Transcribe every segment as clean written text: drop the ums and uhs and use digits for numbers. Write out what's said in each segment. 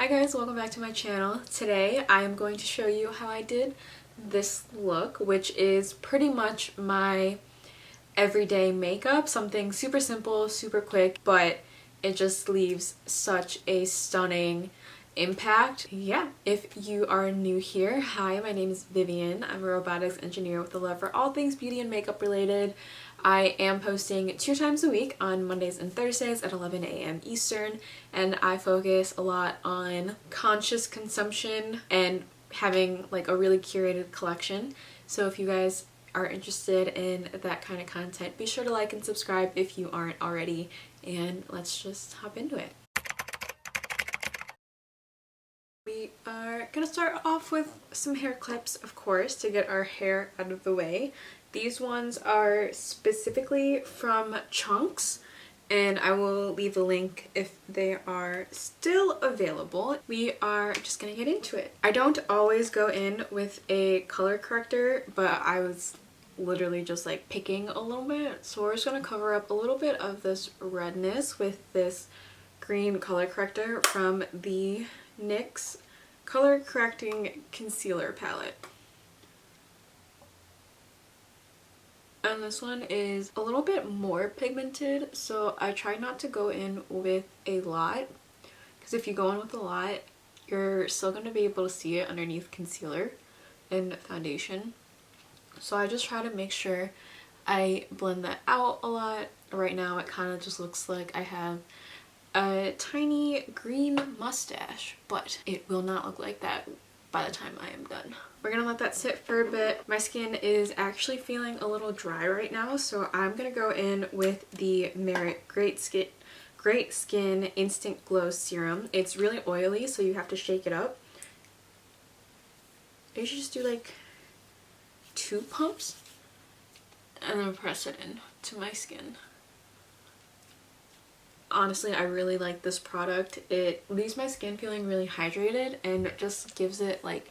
Hi guys, welcome back to my channel. Today I am going to show you how I did this look, which is pretty much my everyday makeup. Something super simple, super quick, but it just leaves such a stunning impact. Yeah, if you are new here, hi, my name is Vivian. I'm a robotics engineer with a love for all things beauty and makeup related. I am posting 2 times a week on Mondays and Thursdays at 11 a.m. Eastern, and I focus a lot on conscious consumption and having like a really curated collection. So if you guys are interested in that kind of content, be sure to like and subscribe if you aren't already, and let's just hop into it. We are gonna start off with some hair clips, of course, to get our hair out of the way. These ones are specifically from Chunks, and I will leave the link if they are still available. We are just gonna get into it. I don't always go in with a color corrector, but I was literally just like picking a little bit. So we're just gonna cover up a little bit of this redness with this green color corrector from the NYX Color Correcting Concealer Palette. And this one is a little bit more pigmented, so I try not to go in with a lot, because if you go in with a lot, you're still going to be able to see it underneath concealer and foundation. So I just try to make sure I blend that out a lot. Right now it kind of just looks like I have a tiny green mustache, but it will not look like that by the time I am done. We're gonna let that sit for a bit. My skin is actually feeling a little dry right now, so I'm gonna go in with the Merit Great Skin Instant Glow Serum. It's really oily, so you have to shake it up. You should just do like 2 pumps and then press it in to my skin. Honestly, I really like this product. It leaves my skin feeling really hydrated and just gives it like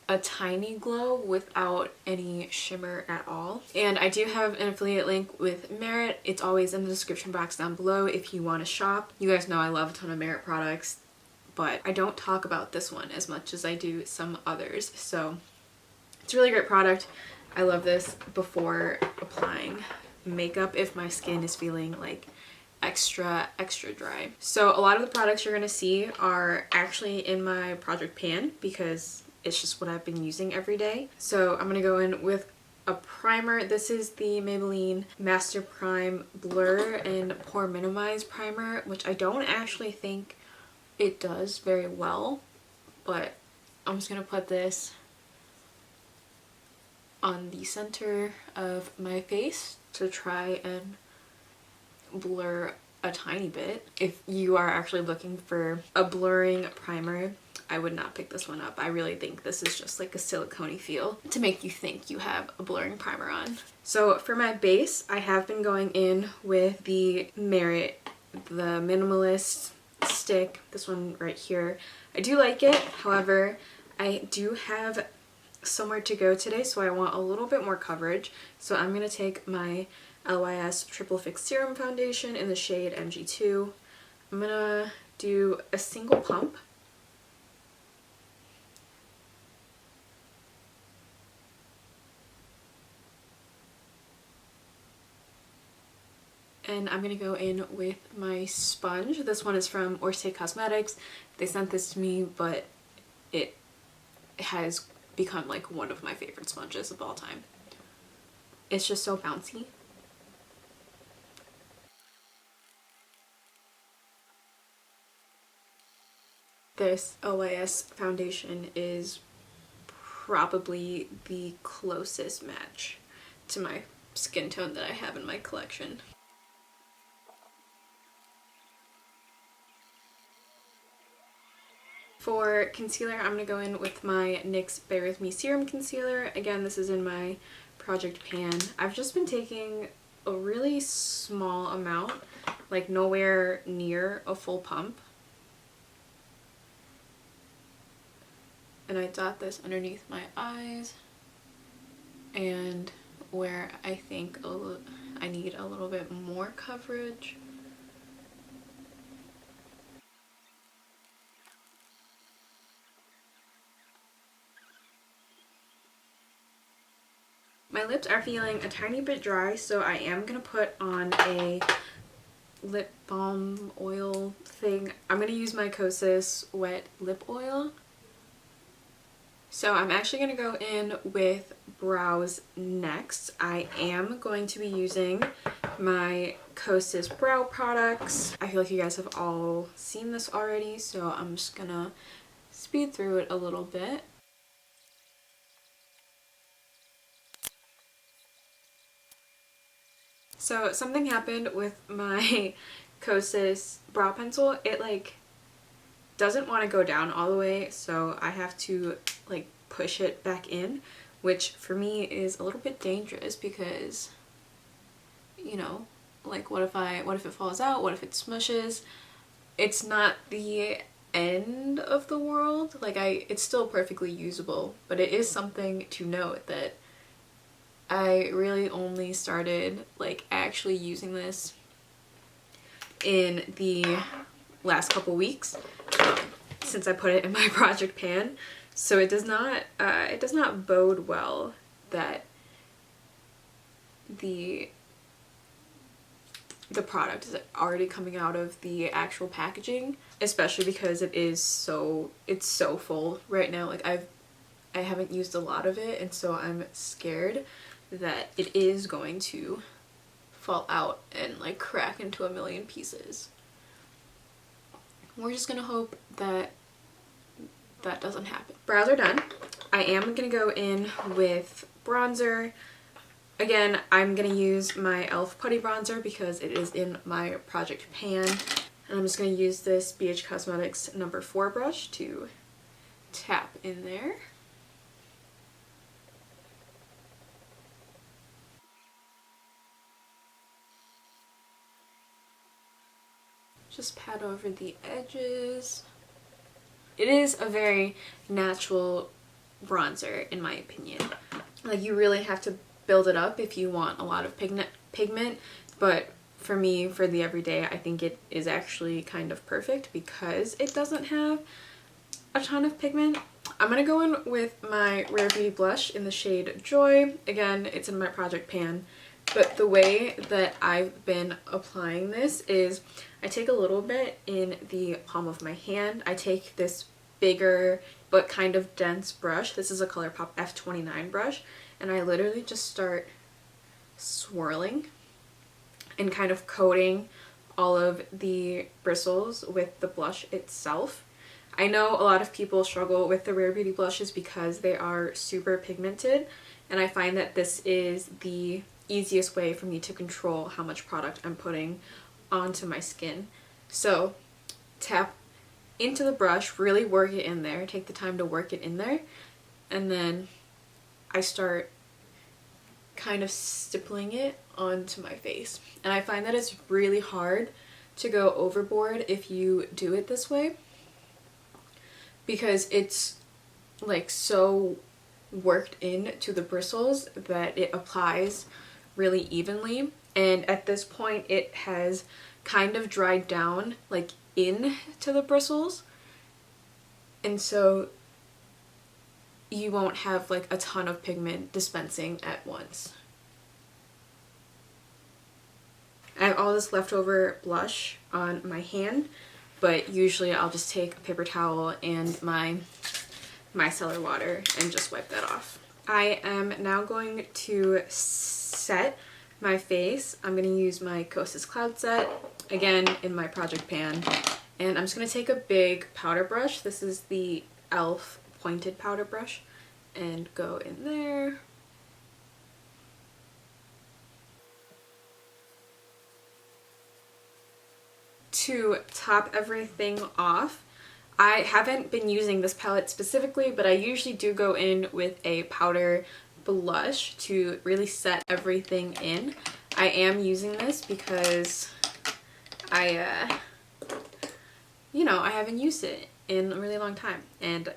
a tiny glow without any shimmer at all. And I do have an affiliate link with Merit. It's always in the description box down below if you want to shop. You guys know I love a ton of Merit products, but I don't talk about this one as much as I do some others. So it's a really great product. I love this before applying makeup if my skin is feeling like extra dry. So a lot of the products you're going to see are actually in my project pan because it's just what I've been using every day. So I'm going to go in with a primer. This is the Maybelline Master Prime Blur and Pore Minimize Primer, which I don't actually think it does very well, but I'm just going to put this on the center of my face to try and blur a tiny bit. If you are actually looking for a blurring primer, I would not pick this one up. I really think this is just like a silicone-y feel to make you think you have a blurring primer on. So for my base, I have been going in with the Merit, the Minimalist stick, this one right here. I do like it, however, I do have somewhere to go today, so I want a little bit more coverage. So I'm going to take my LYS Triple Fix Serum Foundation in the shade MG2. I'm going to do a single pump. And I'm going to go in with my sponge. This one is from Orsay Cosmetics. They sent this to me, but it has become like one of my favorite sponges of all time. It's just so bouncy. This LYS foundation is probably the closest match to my skin tone that I have in my collection. For concealer, I'm going to go in with my NYX Bare With Me Serum Concealer. Again, this is in my project pan. I've just been taking a really small amount, like nowhere near a full pump. And I dot this underneath my eyes and where I think I need a little bit more coverage. My lips are feeling a tiny bit dry, so I am gonna put on a lip balm oil thing. I'm gonna use my Kosas wet lip oil. So I'm actually gonna go in with brows next. I am going to be using my Kosas brow products. I feel like you guys have all seen this already, so I'm just gonna speed through it a little bit. So something happened with my Kosas brow pencil. It like doesn't want to go down all the way, so I have to like push it back in, which for me is a little bit dangerous because, you know, like what if it falls out? What if it smushes? It's not the end of the world. Like it's still perfectly usable, but it is something to note that I really only started like actually using this in the last couple weeks since I put it in my project pan. So it does not bode well that the product is already coming out of the actual packaging, especially because it's so full right now. Like I haven't used a lot of it, and so I'm scared that it is going to fall out and like crack into a million pieces. We're just gonna hope that that doesn't happen. Brows are done. I am gonna go in with bronzer. Again, I'm gonna use my e.l.f. Putty Bronzer because it is in my project pan. And I'm just gonna use this BH Cosmetics number 4 brush to tap in there. Just pat over the edges. It is a very natural bronzer in my opinion. Like you really have to build it up if you want a lot of pigment, but for me, for the everyday, I think it is actually kind of perfect because it doesn't have a ton of pigment. I'm gonna go in with my Rare Beauty blush in the shade Joy. Again, it's in my project pan, but the way that I've been applying this is I take a little bit in the palm of my hand. I take this bigger but kind of dense brush. This is a ColourPop F29 brush, and I literally just start swirling and kind of coating all of the bristles with the blush itself. I know a lot of people struggle with the Rare Beauty blushes because they are super pigmented, and I find that this is the easiest way for me to control how much product I'm putting onto my skin. So tap into the brush, really work it in there, take the time to work it in there, and then I start kind of stippling it onto my face. And I find that it's really hard to go overboard if you do it this way because it's like so worked into the bristles that it applies really evenly, and at this point it has kind of dried down like into the bristles, and so you won't have like a ton of pigment dispensing at once. I have all this leftover blush on my hand, but usually I'll just take a paper towel and my micellar water and just wipe that off. I am now going to set my face. I'm going to use my Kosas Cloud Set, again in my project pan, and I'm just going to take a big powder brush. This is the e.l.f. pointed powder brush, and go in there. To top everything off, I haven't been using this palette specifically, but I usually do go in with a powder blush to really set everything in. I am using this because you know, I haven't used it in a really long time, and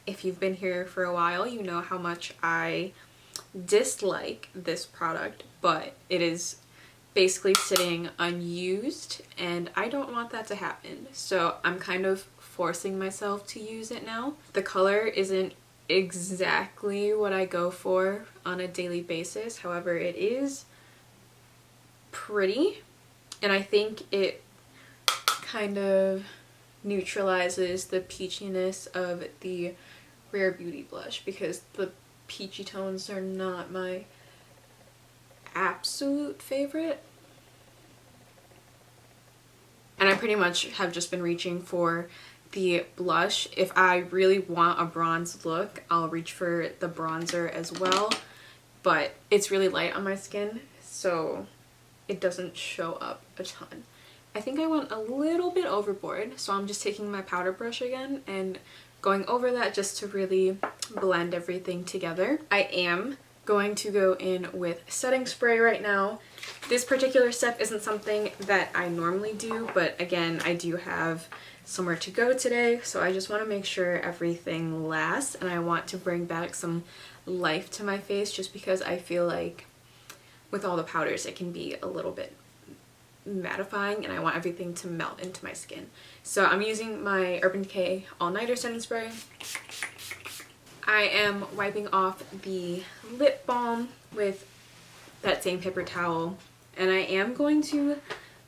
if you've been here for a while, you know how much I dislike this product, but it is basically sitting unused and I don't want that to happen, so I'm kind of forcing myself to use it now. The color isn't exactly what I go for on a daily basis. However, it is pretty, and I think it kind of neutralizes the peachiness of the Rare Beauty blush, because the peachy tones are not my absolute favorite. And I pretty much have just been reaching for the blush. If I really want a bronze look, I'll reach for the bronzer as well, but it's really light on my skin, so it doesn't show up a ton. I think I went a little bit overboard, so I'm just taking my powder brush again and going over that just to really blend everything together. I am going to go in with setting spray right now. This particular step isn't something that I normally do, but again, I do have somewhere to go today, so I just want to make sure everything lasts, and I want to bring back some life to my face, just because I feel like with all the powders it can be a little bit mattifying, and I want everything to melt into my skin. So I'm using my Urban Decay All Nighter setting spray. I am wiping off the lip balm with that same paper towel, and I am going to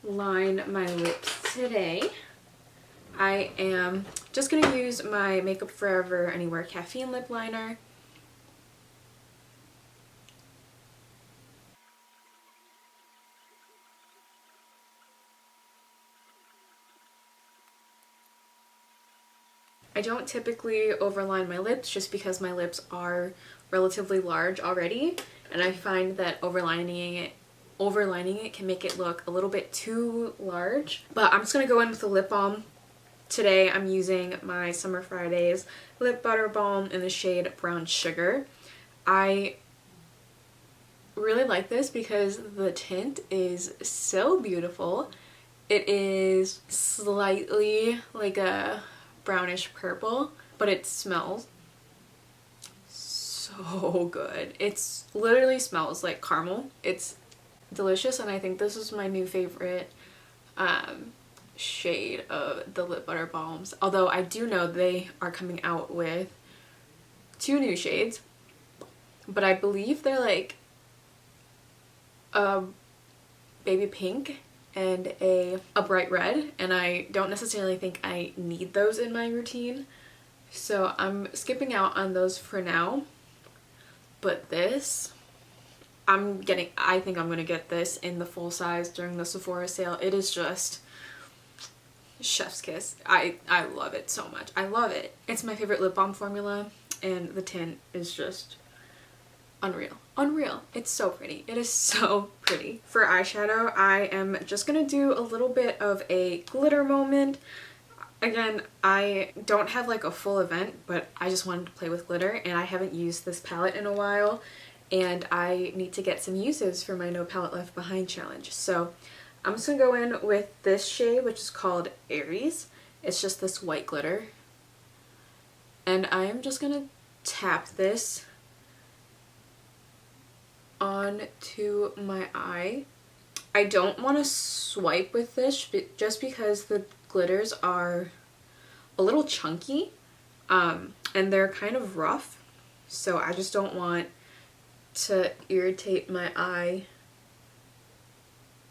line my lips today. I am just going to use my Makeup Forever Anywhere Caffeine lip liner. I don't typically overline my lips just because my lips are relatively large already, and I find that overlining it can make it look a little bit too large. But I'm just going to go in with the lip balm. Today I'm using my Summer Fridays Lip Butter Balm in the shade Brown Sugar. I really like this because the tint is so beautiful. It is slightly like a brownish purple, but it smells so good. It's literally smells like caramel. It's delicious, and I think this is my new favorite shade of the lip butter balms, although I do know they are coming out with 2 new shades, but I believe they're like a baby pink and a bright red, and I don't necessarily think I need those in my routine, so I'm skipping out on those for now. But this, I think I'm gonna get this in the full size during the Sephora sale. It is just chef's kiss. I love it so much. I love it. It's my favorite lip balm formula, and the tint is just unreal. Unreal. It's so pretty. It is so pretty. For eyeshadow, I am just gonna do a little bit of a glitter moment. Again, I don't have like a full event, but I just wanted to play with glitter, and I haven't used this palette in a while, and I need to get some uses for my No Palette Left Behind challenge. So I'm just gonna go in with this shade, which is called Aries. It's just this white glitter, and I am just gonna tap this onto my eye. I don't want to swipe with this just because the glitters are a little chunky, and they're kind of rough, so I just don't want to irritate my eye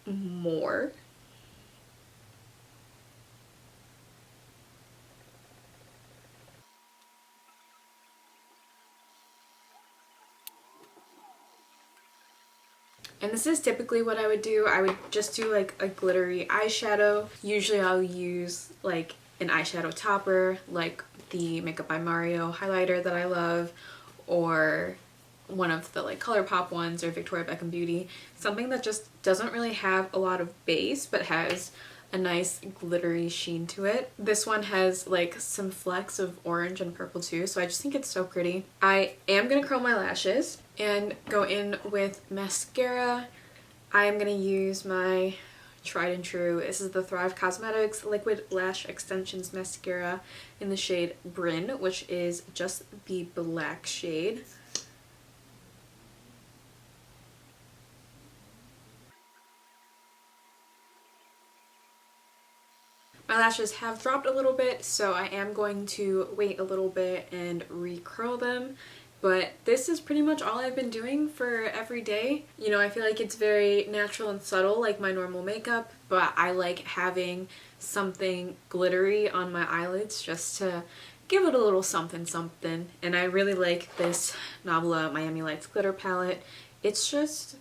more. And this is typically what I would do. I would just do like a glittery eyeshadow. Usually I'll use like an eyeshadow topper, like the Makeup by Mario highlighter that I love, or one of the like ColourPop ones, or Victoria Beckham Beauty. Something that just doesn't really have a lot of base but has a nice glittery sheen to it. This one has like some flecks of orange and purple too, so I just think it's so pretty. I am gonna curl my lashes and go in with mascara. I am gonna use my tried and true, this is the Thrive Cosmetics Liquid Lash Extensions Mascara in the shade Bryn, which is just the black shade. My lashes have dropped a little bit, so I am going to wait a little bit and recurl them. But this is pretty much all I've been doing for every day. You know, I feel like it's very natural and subtle like my normal makeup, but I like having something glittery on my eyelids just to give it a little something something. And I really like this Nabla Miami Lights glitter palette. It's just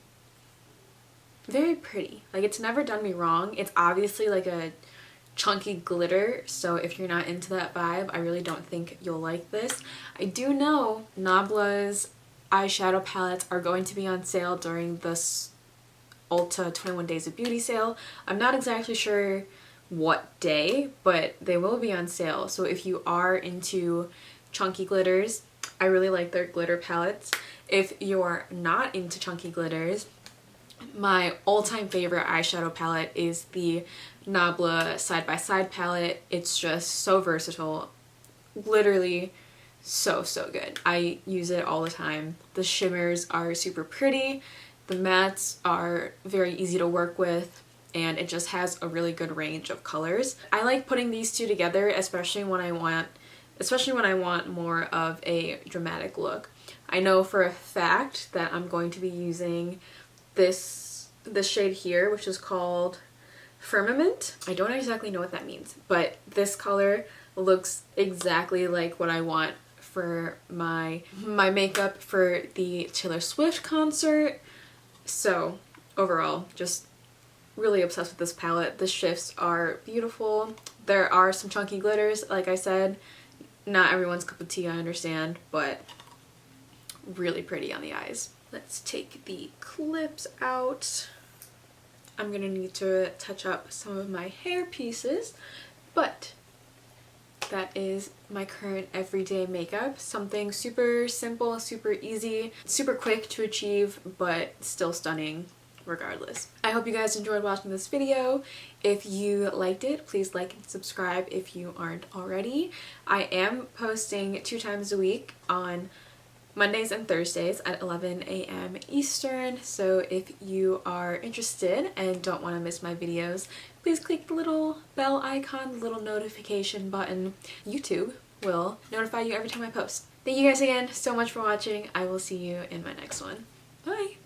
very pretty. Like, it's never done me wrong. It's obviously like a chunky glitter, so if you're not into that vibe, I really don't think you'll like this. I do know Nabla's eyeshadow palettes are going to be on sale during this Ulta 21 Days of Beauty sale. I'm not exactly sure what day, but they will be on sale. So if you are into chunky glitters, I really like their glitter palettes. If you're not into chunky glitters, my all-time favorite eyeshadow palette is the Nabla Side by Side palette. It's just so versatile, literally so good. I use it all the time. The shimmers are super pretty, the mattes are very easy to work with, and it just has a really good range of colors. I like putting these two together, especially when I want more of a dramatic look. I know for a fact that I'm going to be using this shade here, which is called Firmament. I don't exactly know what that means, but this color looks exactly like what I want for my makeup for the Taylor Swift concert. So overall, just really obsessed with this palette. The shifts are beautiful. There are some chunky glitters, like I said. Not everyone's cup of tea, I understand, but really pretty on the eyes. Let's take the clips out. I'm gonna need to touch up some of my hair pieces, but that is my current everyday makeup. Something super simple, super easy, super quick to achieve, but still stunning regardless. I hope you guys enjoyed watching this video. If you liked it, please like and subscribe if you aren't already. I am posting 2 times a week on Mondays and Thursdays at 11 a.m. Eastern, so if you are interested and don't want to miss my videos, please click the little bell icon, the little notification button. YouTube will notify you every time I post. Thank you guys again so much for watching. I will see you in my next one. Bye!